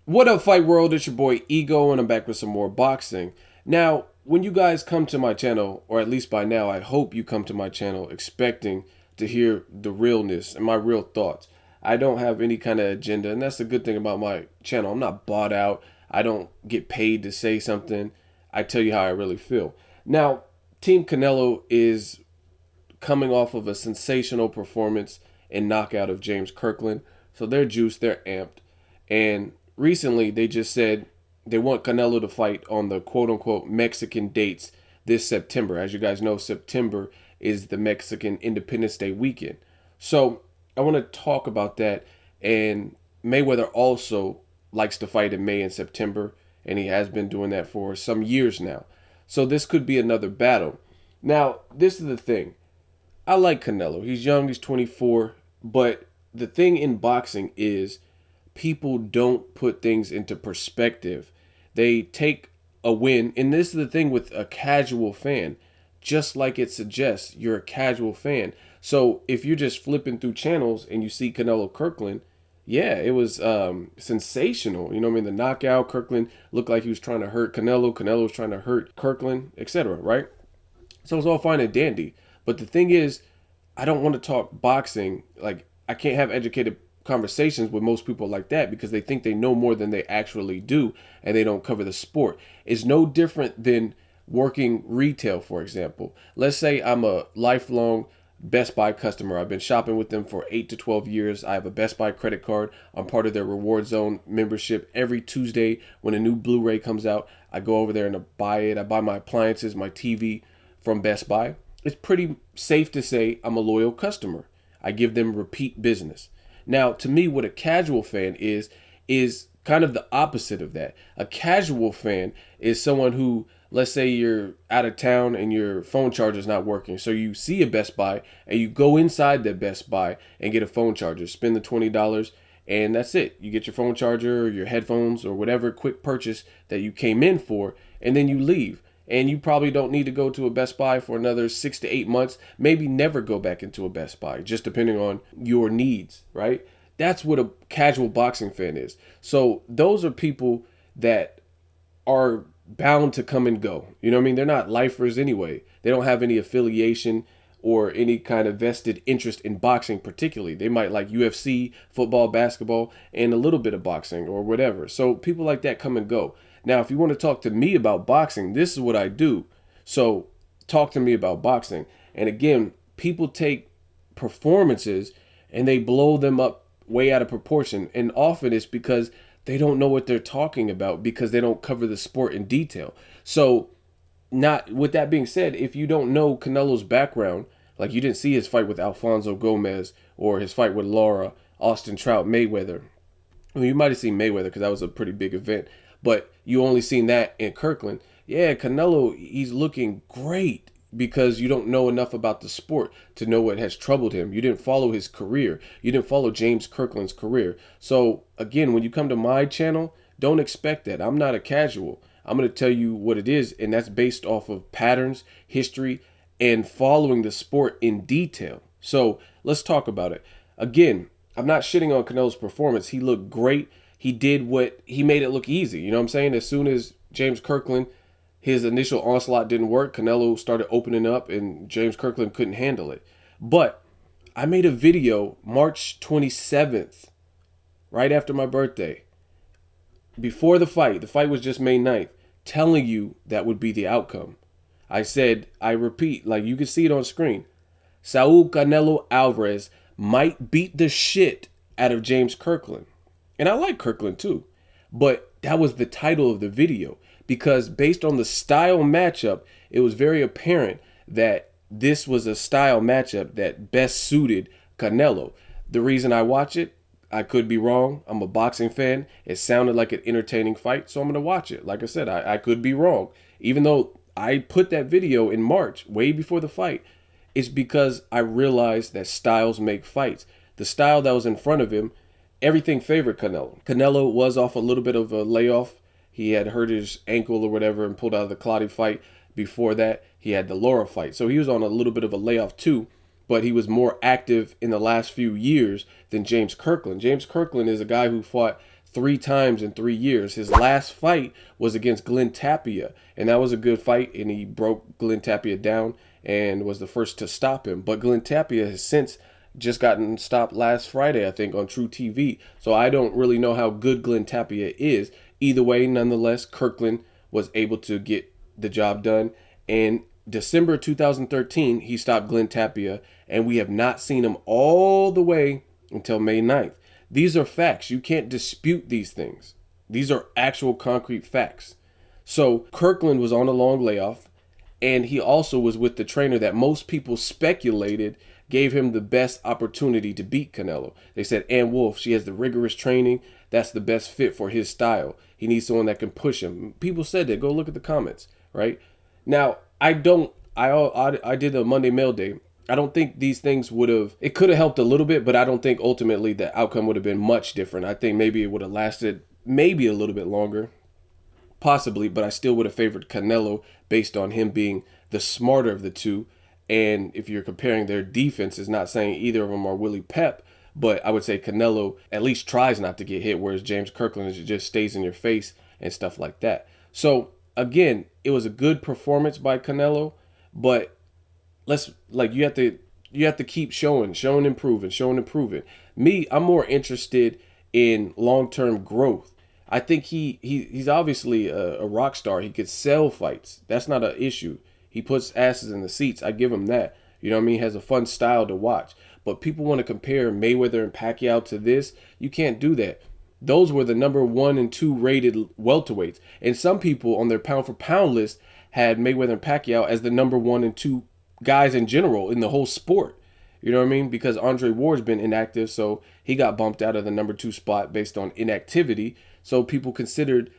What up, Fight World? It's your boy Ego, and I'm back with some more boxing. Now, when you guys come to my channel, or at least by now, I hope you come to my channel expecting to hear the realness and my real thoughts. I don't have any kind of agenda, and that's the good thing about my channel. I'm not bought out. I don't get paid to say something. I tell you how I really feel. Now, Team Canelo is coming off of a sensational performance and knockout of James Kirkland. So they're juiced, they're amped. And recently they just said they want Canelo to fight on the quote unquote Mexican dates this September. As you guys know, September is the Mexican Independence Day weekend. So I want to talk about that. And Mayweather also likes to fight in May and September, and he has been doing that for some years now. So this could be another battle. Now, this is the thing. I like Canelo. He's young, he's 24, but the thing in boxing is people don't put things into perspective. They take a win, and this is the thing with a casual fan. Just like it suggests, you're a casual fan. So if you're just flipping through channels and you see Canelo Kirkland, yeah, it was sensational. You know what I mean? The knockout, Kirkland looked like he was trying to hurt Canelo. Canelo was trying to hurt Kirkland, etc., right? So it's all fine and dandy. But the thing is, I don't want to talk boxing. Like, I can't have educated conversations with most people like that because they think they know more than they actually do, and they don't cover the sport. It's no different than working retail, for example. Let's say I'm a lifelong Best Buy customer. I've been shopping with them for 8 to 12 years. I have a Best Buy credit card. I'm part of their Reward Zone membership. Every Tuesday when a new Blu-ray comes out, I go over there and I buy it. I buy my appliances, my TV from Best Buy. It's pretty safe to say I'm a loyal customer. I give them repeat business. Now, to me, what a casual fan is kind of the opposite of that. A casual fan is someone who, let's say you're out of town and your phone charger is not working. So you see a Best Buy and you go inside that Best Buy and get a phone charger, spend the $20, and that's it. You get your phone charger or your headphones or whatever quick purchase that you came in for, and then you leave. And you probably don't need to go to a Best Buy for another 6 to 8 months, maybe never go back into a Best Buy, just depending on your needs, right? That's what a casual boxing fan is. So those are people that are bound to come and go. You know what I mean? They're not lifers anyway. They don't have any affiliation or any kind of vested interest in boxing particularly. They might like UFC, football, basketball, and a little bit of boxing or whatever. So people like that come and go. Now, if you want to talk to me about boxing, this is what I do. So talk to me about boxing. And again, people take performances and they blow them up way out of proportion. And often it's because they don't know what they're talking about because they don't cover the sport in detail. So not with that being said, if you don't know Canelo's background, like you didn't see his fight with Alfonso Gomez or his fight with Laura, Austin Trout, Mayweather. Well, you might have seen Mayweather because that was a pretty big event, but you only seen that in Kirkland. Yeah, Canelo, he's looking great because you don't know enough about the sport to know what has troubled him. You didn't follow his career. You didn't follow James Kirkland's career. So again, when you come to my channel, don't expect that. I'm not a casual. I'm going to tell you what it is, and that's based off of patterns, history, and following the sport in detail. So let's talk about it. Again, I'm not shitting on Canelo's performance. He looked great. He did what he made it look easy. You know what I'm saying? As soon as James Kirkland, his initial onslaught didn't work, Canelo started opening up and James Kirkland couldn't handle it. But I made a video March 27th, right after my birthday, before the fight was just May 9th, telling you that would be the outcome. I said, I repeat, like you can see it on screen, Saul Canelo Alvarez might beat the shit out of James Kirkland. And I like Kirkland too. But that was the title of the video because based on the style matchup, it was very apparent that this was a style matchup that best suited Canelo. The reason I watch it, I could be wrong. I'm a boxing fan. It sounded like an entertaining fight, so I'm going to watch it. Like I said, I could be wrong. Even though I put that video in March, way before the fight, it's because I realized that styles make fights. The style that was in front of him, everything favored Canelo. Canelo was off a little bit of a layoff. He had hurt his ankle or whatever and pulled out of the Clottey fight. Before that, he had the Laura fight. So he was on a little bit of a layoff too, but he was more active in the last few years than James Kirkland. James Kirkland is a guy who fought 3 times in 3 years. His last fight was against Glenn Tapia, and that was a good fight, and he broke Glenn Tapia down and was the first to stop him. But Glenn Tapia has since just gotten stopped last Friday, I think, on True TV. So I don't really know how good Glenn Tapia is. Either way, nonetheless, Kirkland was able to get the job done. And December 2013, he stopped Glenn Tapia, and we have not seen him all the way until May 9th. These are facts. You can't dispute these things. These are actual concrete facts. So Kirkland was on a long layoff, and he also was with the trainer that most people speculated gave him the best opportunity to beat Canelo. They said Ann Wolfe, she has the rigorous training. That's the best fit for his style. He needs someone that can push him. People said that. Go look at the comments, right? Now, I did a Monday Mail Day. I don't think these things would have, it could have helped a little bit, but I don't think ultimately the outcome would have been much different. I think maybe it would have lasted maybe a little bit longer, possibly, but I still would have favored Canelo based on him being the smarter of the two. And if you're comparing their defenses, not saying either of them are Willie Pep, but I would say Canelo at least tries not to get hit, whereas James Kirkland just stays in your face and stuff like that. So again, it was a good performance by Canelo, but you have to keep showing improving. Me, I'm more interested in long-term growth. I think he's obviously a rock star. He could sell fights. That's not an issue. He puts asses in the seats. I give him that. You know what I mean? He has a fun style to watch. But people want to compare Mayweather and Pacquiao to this. You can't do that. Those were the number 1 and 2 rated welterweights. And some people on their pound for pound list had Mayweather and Pacquiao as the number 1 and 2 guys in general in the whole sport. You know what I mean? Because Andre Ward's been inactive, so he got bumped out of the number 2 spot based on inactivity. So people considered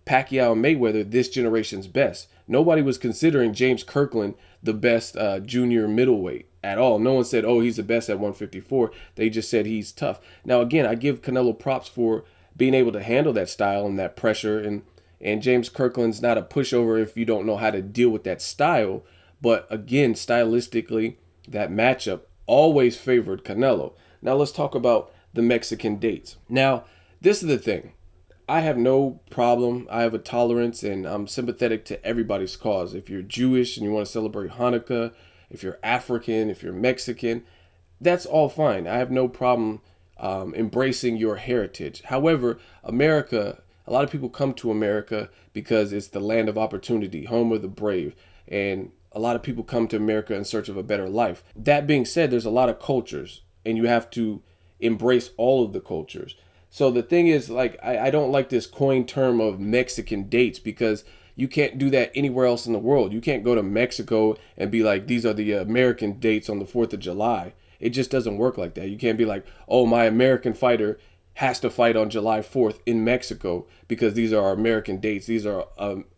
Pacquiao and Mayweather this generation's best. Nobody was considering James Kirkland the best junior middleweight at all. No one said, oh, he's the best at 154. They just said he's tough. Now, again, I give Canelo props for being able to handle that style and that pressure. And James Kirkland's not a pushover if you don't know how to deal with that style. But again, stylistically, that matchup always favored Canelo. Now, let's talk about the Mexican dates. Now, this is the thing. I have no problem. I have a tolerance, and I'm sympathetic to everybody's cause. If you're Jewish and you want to celebrate Hanukkah, if you're African, if you're Mexican, that's all fine. I have no problem embracing your heritage. However, America, a lot of people come to America because it's the land of opportunity, home of the brave, and a lot of people come to America in search of a better life. That being said, there's a lot of cultures, and you have to embrace all of the cultures. So the thing is, like, I don't like this coined term of Mexican dates, because you can't do that anywhere else in the world. You can't go to Mexico and be like, these are the American dates on the 4th of July. It just doesn't work like that. You can't be like, oh, my American fighter has to fight on July 4th in Mexico because these are our American dates. These are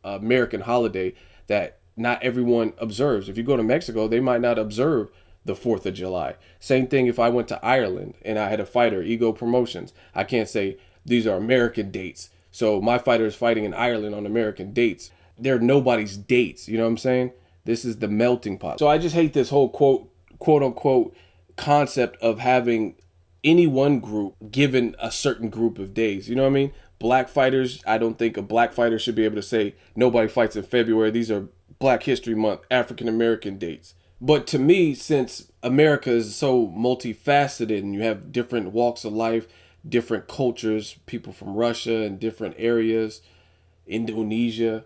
American holiday that not everyone observes. If you go to Mexico, they might not observe the 4th of July. Same thing if I went to Ireland and I had a fighter, Ego Promotions. I can't say these are American dates, so my fighter is fighting in Ireland on American dates. They're nobody's dates, you know what I'm saying? This is the melting pot. So I just hate this whole quote unquote concept of having any one group given a certain group of days. You know what I mean? Black fighters, I don't think a black fighter should be able to say nobody fights in February. These are Black History Month, African American dates. But to me, since America is so multifaceted and you have different walks of life, different cultures, people from Russia and different areas, Indonesia,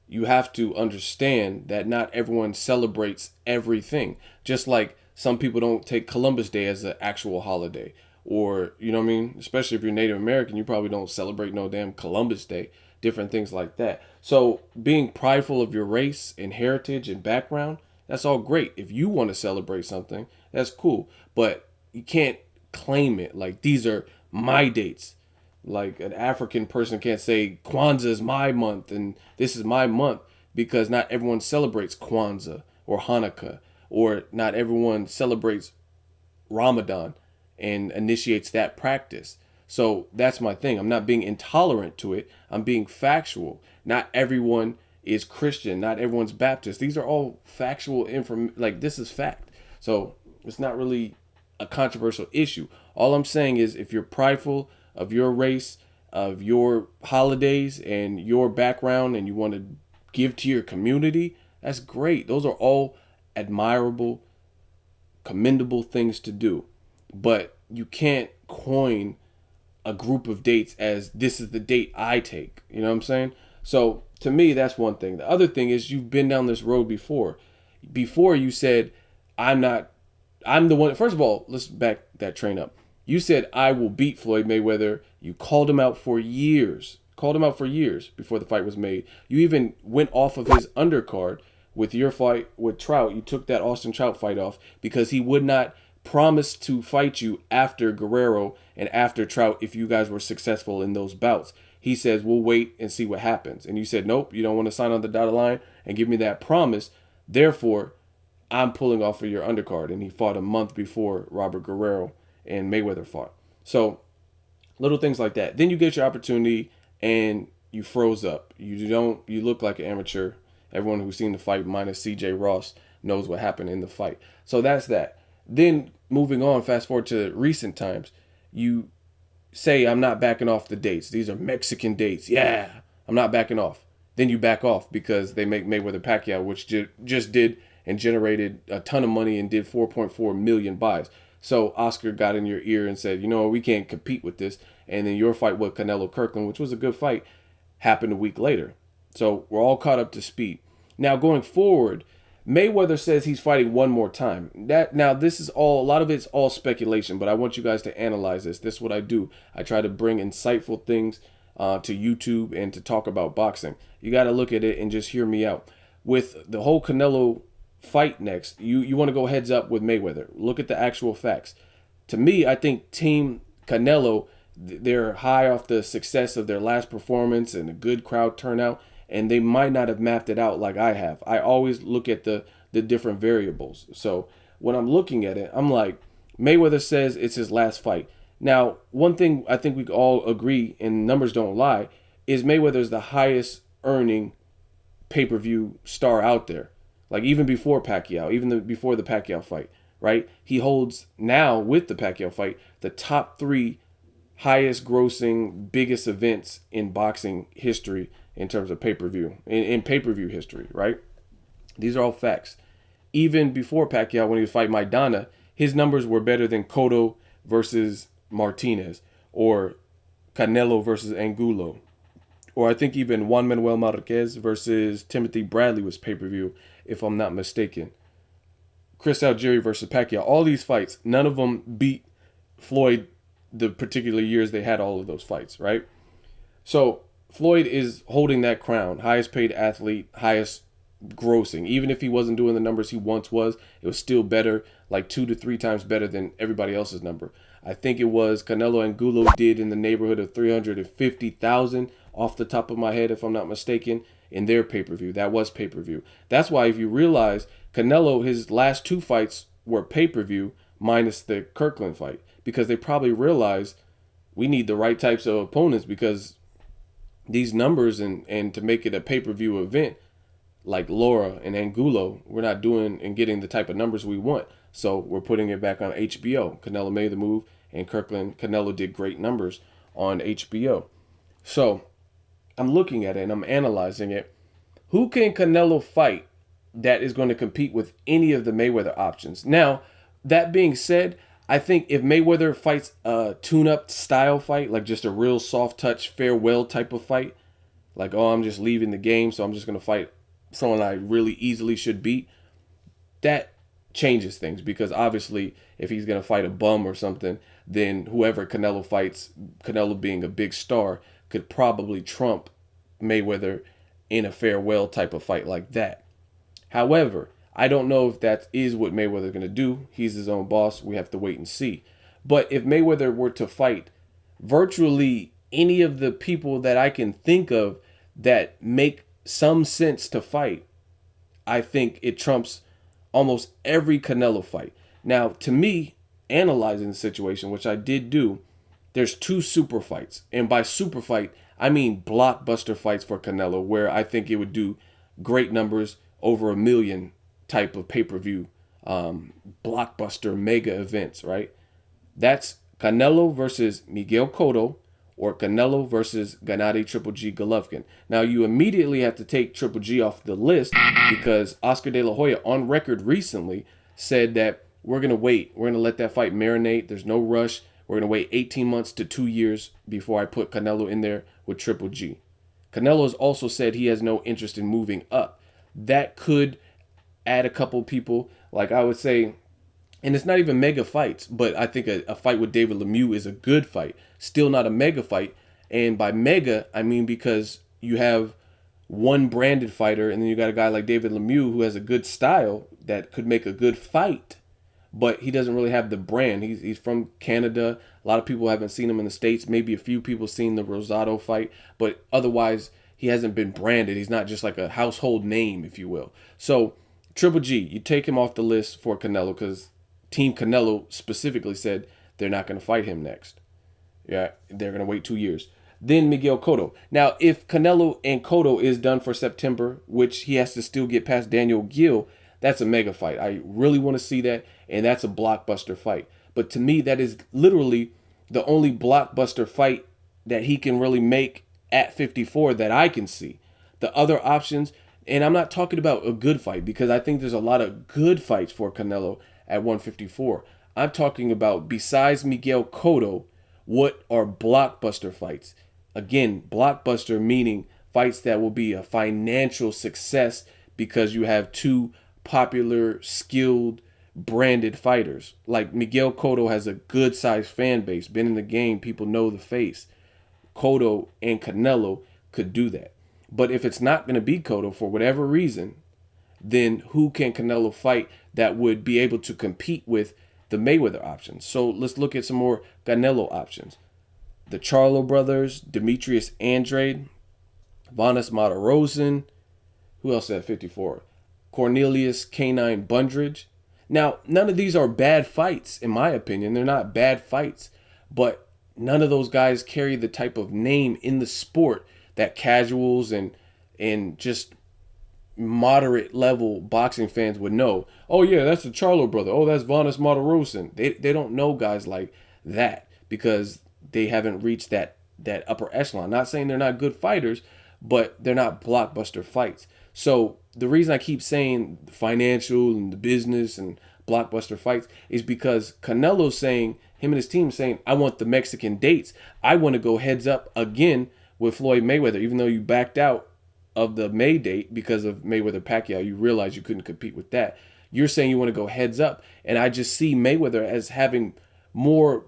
you have to understand that not everyone celebrates everything. Just like some people don't take Columbus Day as an actual holiday. Or, you know what I mean? Especially if you're Native American, you probably don't celebrate no damn Columbus Day. Different things like that. So being prideful of your race and heritage and background, that's all great. If you want to celebrate something, that's cool. But you can't claim it like these are my dates. Like an African person can't say Kwanzaa is my month and this is my month, because not everyone celebrates Kwanzaa or Hanukkah, or not everyone celebrates Ramadan and initiates that practice. So that's my thing. I'm not being intolerant to it. I'm being factual. Not everyone is Christian. Not everyone's Baptist. These are all factual information. Like, this is fact. So it's not really a controversial issue. All I'm saying is if you're prideful of your race, of your holidays and your background and you want to give to your community, that's great. Those are all admirable, commendable things to do. But you can't coin a group of dates as this is the date I take. You know what I'm saying? So to me, that's one thing. The other thing is you've been down this road before. Before you said, I'm not, I'm the one. First of all, let's back that train up. You said, I will beat Floyd Mayweather. You called him out for years. Called him out for years before the fight was made. You even went off of his undercard with your fight with Trout. You took that Austin Trout fight off because he would not promise to fight you after Guerrero and after Trout if you guys were successful in those bouts. He says, we'll wait and see what happens. And you said, nope, you don't want to sign on the dotted line and give me that promise. Therefore, I'm pulling off of your undercard. And he fought a month before Robert Guerrero and Mayweather fought. So little things like that. Then you get your opportunity and you froze up. You look like an amateur. Everyone who's seen the fight minus CJ Ross knows what happened in the fight. So that's that. Then moving on, fast forward to recent times, you say, I'm not backing off the dates. These are Mexican dates. Yeah, I'm not backing off. Then you back off because they make Mayweather Pacquiao, which just did and generated a ton of money and did 4.4 million buys. So Oscar got in your ear and said, you know, we can't compete with this. And then your fight with Canelo Kirkland, which was a good fight, happened a week later. So we're all caught up to speed. Now going forward, Mayweather says he's fighting one more time. This is all, a lot of it's all speculation, but I want you guys to analyze this. This is what I do. I try to bring insightful things to YouTube and to talk about boxing. You got to look at it and just hear me out. With the whole Canelo fight next, you want to go heads up with Mayweather. Look at the actual facts. To me, I think Team Canelo, they're high off the success of their last performance and a good crowd turnout, and they might not have mapped it out like I have. I always look at the different variables. So when I'm looking at it, I'm like, Mayweather says it's his last fight. Now, one thing I think we all agree, and numbers don't lie, is Mayweather's the highest earning pay-per-view star out there. Like even before Pacquiao, before the Pacquiao fight, right? He holds now with the Pacquiao fight the top 3 highest grossing, biggest events in boxing history in terms of pay-per-view, in pay-per-view history, right? These are all facts. Even before Pacquiao, when he was fighting Maidana, his numbers were better than Cotto versus Martinez or Canelo versus Angulo. Or I think even Juan Manuel Marquez versus Timothy Bradley was pay-per-view, if I'm not mistaken. Chris Algieri versus Pacquiao. All these fights, none of them beat Floyd the particular years they had all of those fights, right? So Floyd is holding that crown. Highest paid athlete, highest grossing. Even if he wasn't doing the numbers he once was, it was still better, like 2 to 3 times better than everybody else's number. I think it was Canelo Angulo did in the neighborhood of 350,000 off the top of my head, if I'm not mistaken, in their pay-per-view. That was pay-per-view. That's why if you realize Canelo, his last 2 fights were pay-per-view minus the Kirkland fight, because they probably realized we need the right types of opponents, because these numbers and to make it a pay-per-view event like Laura and Angulo, we're not doing and getting the type of numbers we want. So we're putting it back on HBO. Canelo made the move, and Canelo did great numbers on HBO. So I'm looking at it and I'm analyzing it. Who can Canelo fight that is going to compete with any of the Mayweather options? Now, that being said, I think if Mayweather fights a tune-up style fight, like just a real soft touch farewell type of fight, like, oh, I'm just leaving the game, so I'm just going to fight someone I really easily should beat, that changes things, because obviously if he's going to fight a bum or something, then whoever Canelo fights, Canelo being a big star, could probably trump Mayweather in a farewell type of fight like that. However, I don't know if that is what Mayweather's going to do. He's his own boss. We have to wait and see. But if Mayweather were to fight virtually any of the people that I can think of that make some sense to fight, I think it trumps almost every Canelo fight. Now, to me, analyzing the situation, which I did do, there's 2 super fights. And by super fight, I mean blockbuster fights for Canelo, where I think it would do great numbers, over 1 million type of pay-per-view, blockbuster mega events, right? That's Canelo versus Miguel Cotto or Canelo versus Gennady Triple G Golovkin. Now, you immediately have to take Triple G off the list because Oscar De La Hoya, on record recently, said that we're going to wait. We're going to let that fight marinate. There's no rush. We're going to wait 18 months to 2 years before I put Canelo in there with Triple G. Canelo has also said he has no interest in moving up. That could add a couple people. Like I would say, and it's not even mega fights, but I think a fight with David Lemieux is a good fight. Still not a mega fight. And by mega, I mean because you have one branded fighter, and then you got a guy like David Lemieux who has a good style that could make a good fight, but he doesn't really have the brand. He's from Canada. A lot of people haven't seen him in the States. Maybe a few people seen the Rosado fight, but otherwise he hasn't been branded. He's not just like a household name, if you will. So Triple G, you take him off the list for Canelo because Team Canelo specifically said they're not going to fight him next. Yeah, they're going to wait 2 years. Then Miguel Cotto. Now, if Canelo and Cotto is done for September, which he has to still get past Daniel Gill, that's a mega fight. I really want to see that, and that's a blockbuster fight. But to me, that is literally the only blockbuster fight that he can really make at 54 that I can see. The other options, and I'm not talking about a good fight because I think there's a lot of good fights for Canelo at 154. I'm talking about, besides Miguel Cotto, what are blockbuster fights? Again, blockbuster meaning fights that will be a financial success because you have two popular, skilled, branded fighters. Like Miguel Cotto has a good sized fan base, been in the game, people know the face. Cotto and Canelo could do that. But if it's not going to be Cotto for whatever reason, then who can Canelo fight that would be able to compete with the Mayweather options? So let's look at some more Canelo options. The Charlo brothers, Demetrius Andrade, Vanes Matarosen, who else at 54? Cornelius Canine Bundridge. Now, none of these are bad fights, in my opinion. They're not bad fights, but none of those guys carry the type of name in the sport that casuals and just moderate level boxing fans would know. Oh yeah, that's the Charlo brother. Oh, that's Vanes Matarosen. They don't know guys like that because they haven't reached that upper echelon. Not saying they're not good fighters, but they're not blockbuster fights. So the reason I keep saying the financial and the business and blockbuster fights is because Canelo's saying, him and his team saying, I want the Mexican dates. I want to go heads up again with Floyd Mayweather, even though you backed out of the May date because of Mayweather Pacquiao. You realize you couldn't compete with that. You're saying you want to go heads up, and I just see Mayweather as having more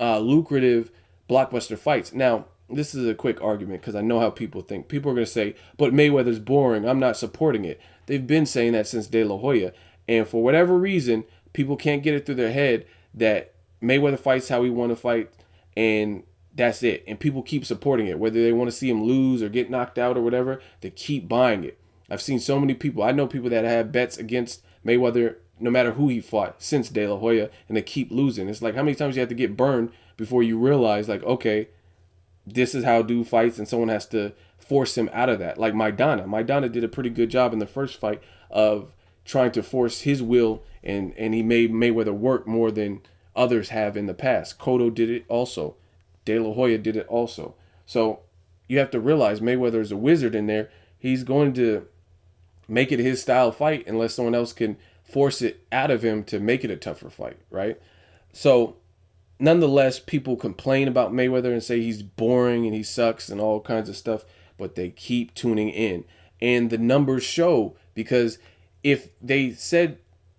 lucrative blockbuster fights. Now, this is a quick argument because I know how people think. People are going to say, but Mayweather's boring. I'm not supporting it. They've been saying that since De La Hoya. And for whatever reason, people can't get it through their head that Mayweather fights how he want to fight, and that's it. And people keep supporting it. Whether they want to see him lose or get knocked out or whatever, they keep buying it. I've seen so many people. I know people that have bets against Mayweather no matter who he fought since De La Hoya, and they keep losing. It's like, how many times you have to get burned before you realize, like, okay, this is how dude fights, and someone has to force him out of that. Like Maidana. Maidana did a pretty good job in the first fight of trying to force his will, and he made Mayweather work more than others have in the past. Cotto did it also. De La Hoya did it also. So you have to realize Mayweather is a wizard in there. He's going to make it his style fight unless someone else can force it out of him to make it a tougher fight, right? So nonetheless, people complain about Mayweather and say he's boring and he sucks and all kinds of stuff, but they keep tuning in. And the numbers show, because if they said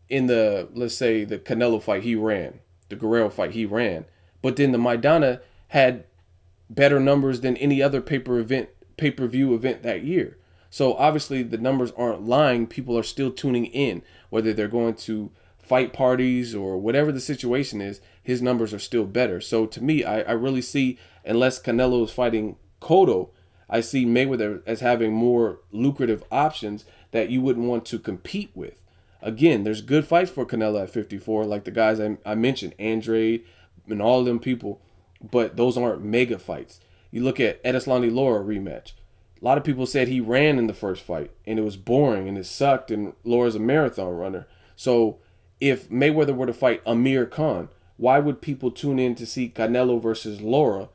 in the, let's say, the Canelo fight he ran, the Guerrero fight he ran, but then the Maidana had better numbers than any other pay-per-view event that year. So obviously the numbers aren't lying. People are still tuning in, whether they're going to fight parties or whatever the situation is. His numbers are still better. So to me, I really see, unless Canelo is fighting Cotto, I see Mayweather as having more lucrative options that you wouldn't want to compete with. Again, there's good fights for Canelo at 54, like the guys I mentioned, Andrade and all of them people, but those aren't mega fights. You look at Edeslani Lara rematch. A lot of people said he ran in the first fight and it was boring and it sucked, and Lara's a marathon runner. So if Mayweather were to fight Amir Khan, why would people tune in to see Canelo versus Lara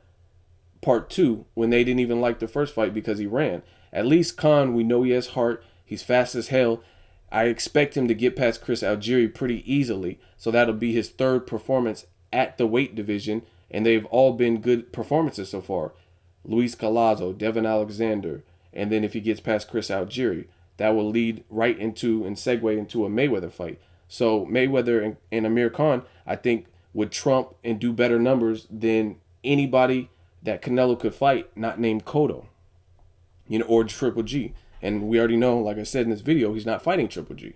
part two when they didn't even like the first fight because he ran. At least Khan, we know he has heart. He's fast as hell. I expect him to get past Chris Algieri pretty easily. So that'll be his third performance at the weight division. And they've all been good performances so far. Luis Calazo, Devin Alexander. And then if he gets past Chris Algieri, that will lead right into and segue into a Mayweather fight. So Mayweather and Amir Khan, I think, would trump and do better numbers than anybody that Canelo could fight, not named Cotto, or Triple G. And we already know, like I said in this video, he's not fighting Triple G.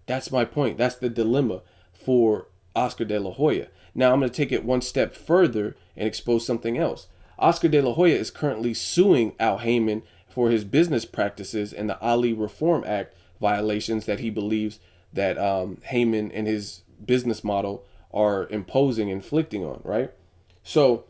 That's my point. That's the dilemma for Oscar De La Hoya. Now I'm going to take it one step further and expose something else. Oscar De La Hoya is currently suing Al Haymon for his business practices and the Ali Reform Act violations that he believes that Haymon and his business model are imposing, inflicting on, right? So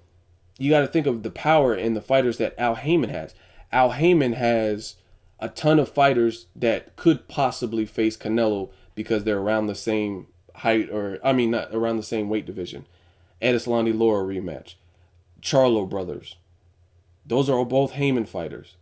you got to think of the power and the fighters that Al Haymon has. Al Haymon has a ton of fighters that could possibly face Canelo because they're around the same height, not around the same weight division. Edeslandi Lara rematch. Charlo brothers. Those are both Haymon fighters.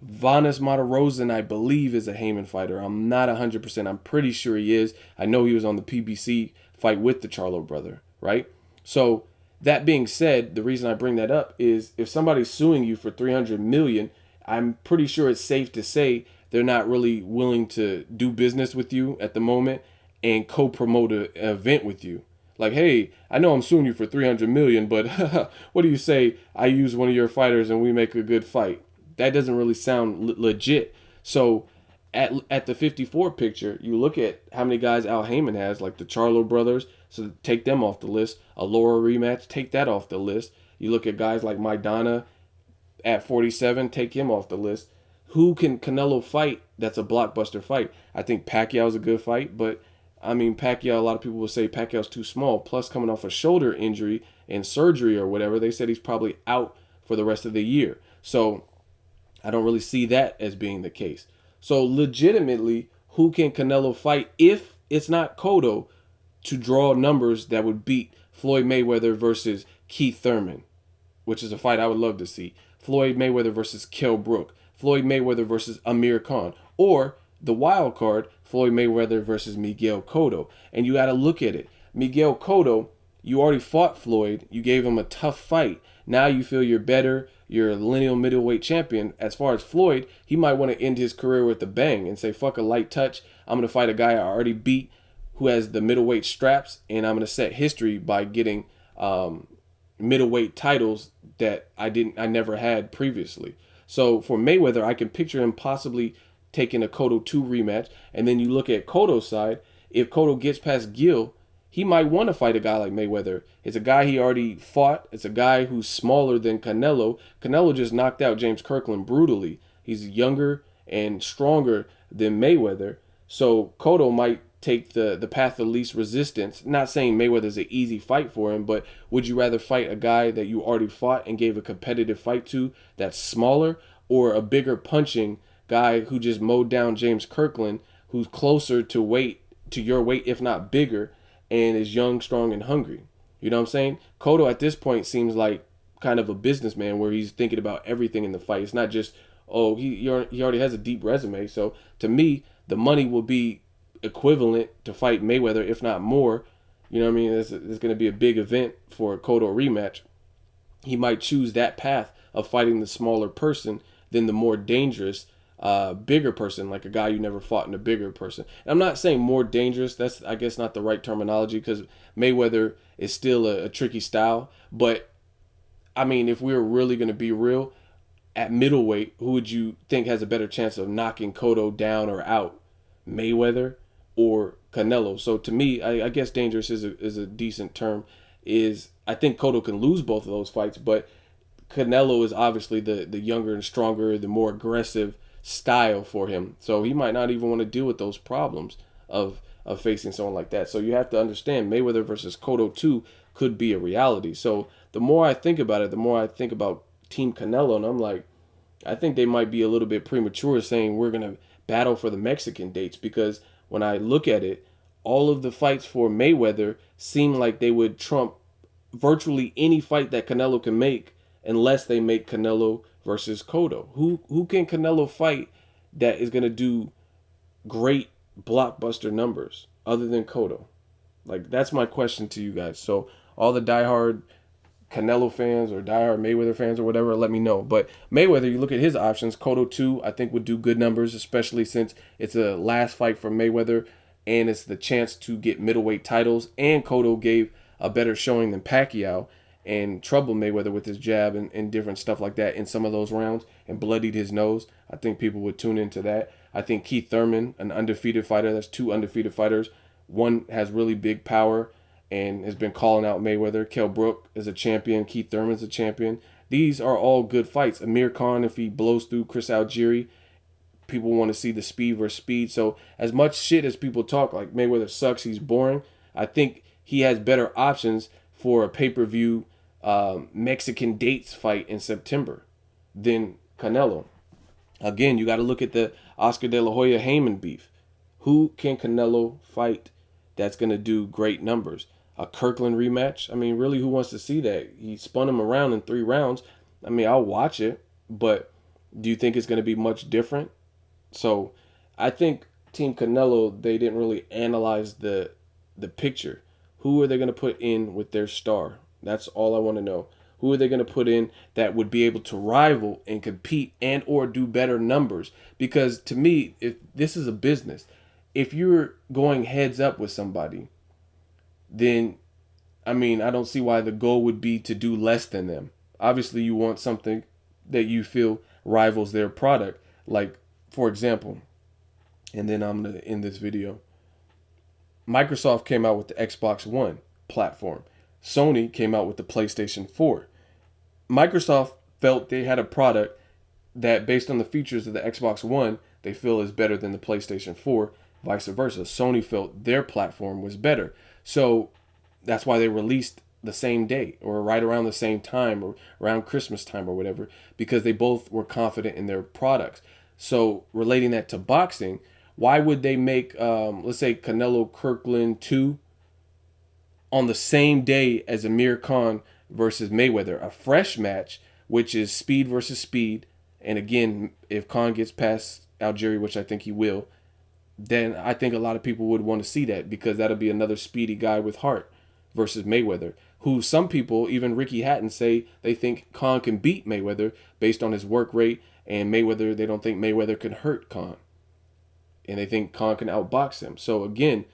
Vanes Matterrosen, I believe, is a Haymon fighter. I'm not 100%. I'm pretty sure he is. I know he was on the PBC fight with the Charlo brother, right? So that being said, the reason I bring that up is if somebody's suing you for $300 million, I'm pretty sure it's safe to say they're not really willing to do business with you at the moment and co-promote an event with you. Like, hey, I know I'm suing you for $300 million, but what do you say I use one of your fighters and we make a good fight? That doesn't really sound legit. So at the 54 picture, you look at how many guys Al Haymon has, like the Charlo brothers, so take them off the list. A Lara rematch, take that off the list. You look at guys like Maidana at 47, take him off the list. Who can Canelo fight that's a blockbuster fight? I think Pacquiao's a good fight, but I mean, Pacquiao, a lot of people will say Pacquiao's too small. Plus, coming off a shoulder injury and surgery or whatever, they said he's probably out for the rest of the year. So I don't really see that as being the case. So legitimately, who can Canelo fight if it's not Cotto to draw numbers that would beat Floyd Mayweather versus Keith Thurman, which is a fight I would love to see. Floyd Mayweather versus Kell Brook. Floyd Mayweather versus Amir Khan. Or the wild card, Floyd Mayweather versus Miguel Cotto. And you got to look at it. Miguel Cotto, you already fought Floyd. You gave him a tough fight. Now you feel you're better. You're a lineal middleweight champion. As far as Floyd, he might want to end his career with a bang and say, fuck a light touch. I'm going to fight a guy I already beat who has the middleweight straps, and I'm going to set history by getting middleweight titles that I never had previously. So for Mayweather, I can picture him possibly taking a Cotto 2 rematch. And then you look at Cotto's side. If Cotto gets past Gil, he might want to fight a guy like Mayweather. It's a guy he already fought. It's a guy who's smaller than Canelo. Canelo just knocked out James Kirkland brutally. He's younger and stronger than Mayweather. So Cotto might take the path of least resistance. Not saying Mayweather's an easy fight for him, but would you rather fight a guy that you already fought and gave a competitive fight to that's smaller, or a bigger punching guy who just mowed down James Kirkland, who's closer to your weight, if not bigger, and is young, strong, and hungry? You know what I'm saying? Cotto at this point seems like kind of a businessman where he's thinking about everything in the fight. It's not just, oh, he already has a deep resume. So to me, the money will be equivalent to fight Mayweather, if not more. You know what I mean? It's going to be a big event for a Cotto rematch. He might choose that path of fighting the smaller person than the more dangerous bigger person, like a guy you never fought in a bigger person. And I'm not saying more dangerous. That's, I guess, not the right terminology, because Mayweather is still a tricky style. But I mean, if we were really going to be real, at middleweight, who would you think has a better chance of knocking Cotto down or out? Mayweather or Canelo? So to me, I guess dangerous is a decent term. I think Cotto can lose both of those fights, but Canelo is obviously the younger and stronger, the more aggressive style for him. So he might not even want to deal with those problems of facing someone like that. So you have to understand, Mayweather versus Cotto 2 could be a reality. So the more I think about it, the more I think about Team Canelo, and I'm like, I think they might be a little bit premature saying we're going to battle for the Mexican dates, because when I look at it, all of the fights for Mayweather seem like they would trump virtually any fight that Canelo can make unless they make Canelo versus Cotto. Who can Canelo fight that is gonna do great blockbuster numbers other than Cotto? Like, that's my question to you guys. So all the diehard Canelo fans or diehard Mayweather fans or whatever, let me know. But Mayweather, you look at his options. Cotto 2, I think, would do good numbers, especially since it's a last fight for Mayweather and it's the chance to get middleweight titles. And Cotto gave a better showing than Pacquiao and troubled Mayweather with his jab and different stuff like that in some of those rounds and bloodied his nose. I think people would tune into that. I think Keith Thurman, an undefeated fighter, that's two undefeated fighters. One has really big power and has been calling out Mayweather. Kell Brook is a champion. Keith Thurman's a champion. These are all good fights. Amir Khan, if he blows through Chris Algieri, people want to see the speed versus speed. So as much shit as people talk, like Mayweather sucks, he's boring, I think he has better options for a pay-per-view Mexican dates fight in September than Canelo. Again, you got to look at the Oscar De La Hoya Heyman beef. Who can Canelo fight that's going to do great numbers? A Kirkland rematch? I mean, really, who wants to see that? He spun him around in 3 rounds. I mean, I'll watch it, but do you think it's going to be much different? So I think Team Canelo, they didn't really analyze the picture. Who are they going to put in with their star? That's all I want to know. Who are they going to put in that would be able to rival and compete and or do better numbers? Because to me, if this is a business, if you're going heads up with somebody, then, I mean, I don't see why the goal would be to do less than them. Obviously, you want something that you feel rivals their product. Like, for example, and then I'm going to end this video. Microsoft came out with the Xbox One platform. Sony came out with the PlayStation 4. Microsoft felt they had a product that, based on the features of the Xbox One, they feel is better than the PlayStation 4, vice versa. Sony felt their platform was better. So that's why they released the same day or right around the same time or around Christmas time or whatever, because they both were confident in their products. So relating that to boxing, why would they make, let's say, Canelo Kirkland 2 on the same day as Amir Khan versus Mayweather, a fresh match, which is speed versus speed? And again, if Khan gets past Algieri, which I think he will, then I think a lot of people would want to see that, because that'll be another speedy guy with heart versus Mayweather, who some people, even Ricky Hatton, say they think Khan can beat Mayweather based on his work rate, and Mayweather, they don't think Mayweather can hurt Khan. And they think Khan can outbox him. So again,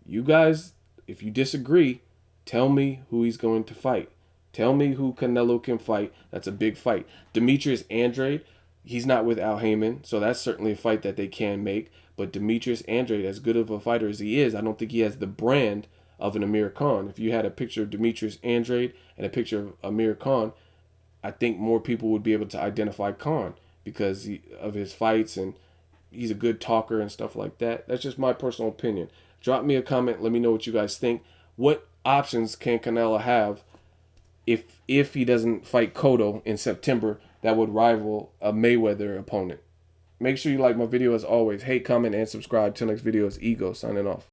you guys, if you disagree, tell me who he's going to fight. Tell me who Canelo can fight. That's a big fight. Demetrius Andrade, he's not with Al Heyman, so that's certainly a fight that they can make. But Demetrius Andrade, as good of a fighter as he is, I don't think he has the brand of an Amir Khan. If you had a picture of Demetrius Andrade and a picture of Amir Khan, I think more people would be able to identify Khan because of his fights, and he's a good talker and stuff like that. That's just my personal opinion. Drop me a comment. Let me know what you guys think. What options can Canelo have if he doesn't fight Cotto in September that would rival a Mayweather opponent? Make sure you like my video as always. Hate, comment, and subscribe. Till next video, it's Ego signing off.